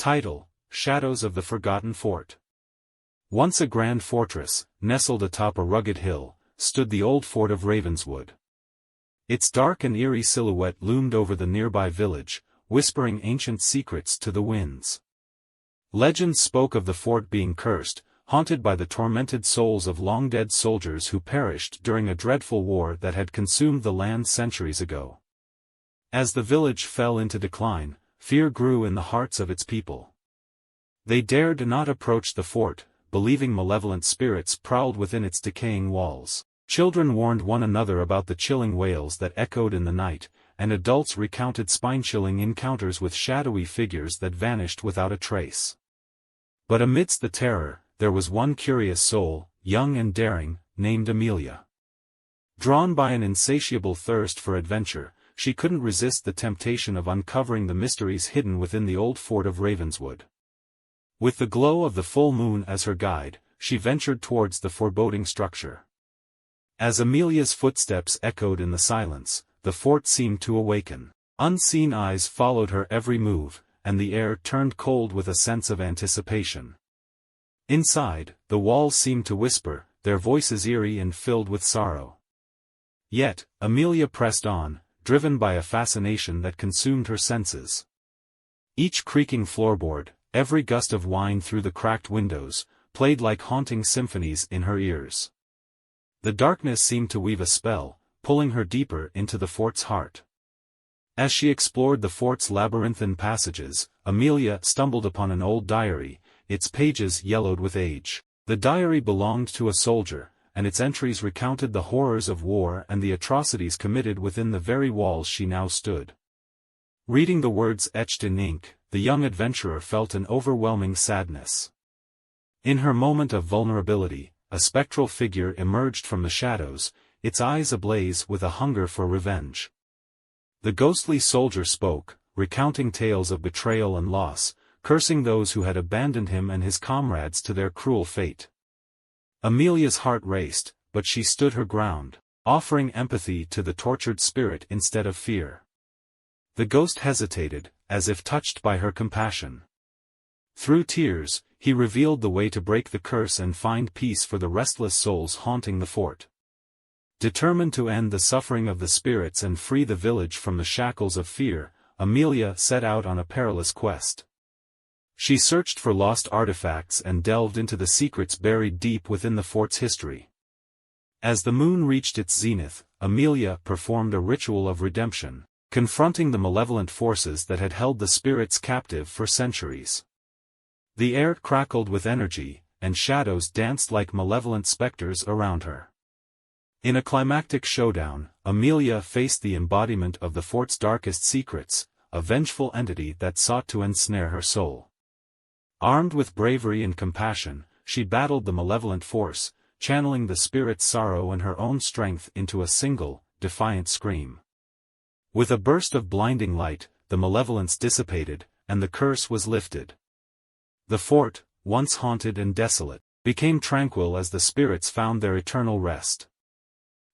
Title: Shadows of the Forgotten Fort. Once a grand fortress, nestled atop a rugged hill, stood the old fort of Ravenswood. Its dark and eerie silhouette loomed over the nearby village, whispering ancient secrets to the winds. Legends spoke of the fort being cursed, haunted by the tormented souls of long-dead soldiers who perished during a dreadful war that had consumed the land centuries ago. As the village fell into decline, fear grew in the hearts of its people. They dared not approach the fort, believing malevolent spirits prowled within its decaying walls. Children warned one another about the chilling wails that echoed in the night, and adults recounted spine-chilling encounters with shadowy figures that vanished without a trace. But amidst the terror, there was one curious soul, young and daring, named Amelia. Drawn by an insatiable thirst for adventure, she couldn't resist the temptation of uncovering the mysteries hidden within the old fort of Ravenswood. With the glow of the full moon as her guide, she ventured towards the foreboding structure. As Amelia's footsteps echoed in the silence, the fort seemed to awaken. Unseen eyes followed her every move, and the air turned cold with a sense of anticipation. Inside, the walls seemed to whisper, their voices eerie and filled with sorrow. Yet, Amelia pressed on, driven by a fascination that consumed her senses. Each creaking floorboard, every gust of wind through the cracked windows, played like haunting symphonies in her ears. The darkness seemed to weave a spell, pulling her deeper into the fort's heart. As she explored the fort's labyrinthine passages, Amelia stumbled upon an old diary, its pages yellowed with age. The diary belonged to a soldier, and its entries recounted the horrors of war and the atrocities committed within the very walls she now stood. Reading the words etched in ink, the young adventurer felt an overwhelming sadness. In her moment of vulnerability, a spectral figure emerged from the shadows, its eyes ablaze with a hunger for revenge. The ghostly soldier spoke, recounting tales of betrayal and loss, cursing those who had abandoned him and his comrades to their cruel fate. Amelia's heart raced, but she stood her ground, offering empathy to the tortured spirit instead of fear. The ghost hesitated, as if touched by her compassion. Through tears, he revealed the way to break the curse and find peace for the restless souls haunting the fort. Determined to end the suffering of the spirits and free the village from the shackles of fear, Amelia set out on a perilous quest. She searched for lost artifacts and delved into the secrets buried deep within the fort's history. As the moon reached its zenith, Amelia performed a ritual of redemption, confronting the malevolent forces that had held the spirits captive for centuries. The air crackled with energy, and shadows danced like malevolent specters around her. In a climactic showdown, Amelia faced the embodiment of the fort's darkest secrets, a vengeful entity that sought to ensnare her soul. Armed with bravery and compassion, she battled the malevolent force, channeling the spirit's sorrow and her own strength into a single, defiant scream. With a burst of blinding light, the malevolence dissipated, and the curse was lifted. The fort, once haunted and desolate, became tranquil as the spirits found their eternal rest.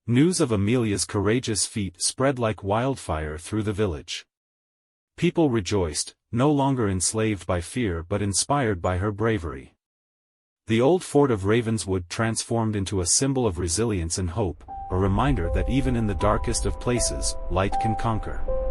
News of Amelia's courageous feat spread like wildfire through the village. People rejoiced, no longer enslaved by fear but inspired by her bravery. The old fort of Ravenswood transformed into a symbol of resilience and hope, a reminder that even in the darkest of places, light can conquer.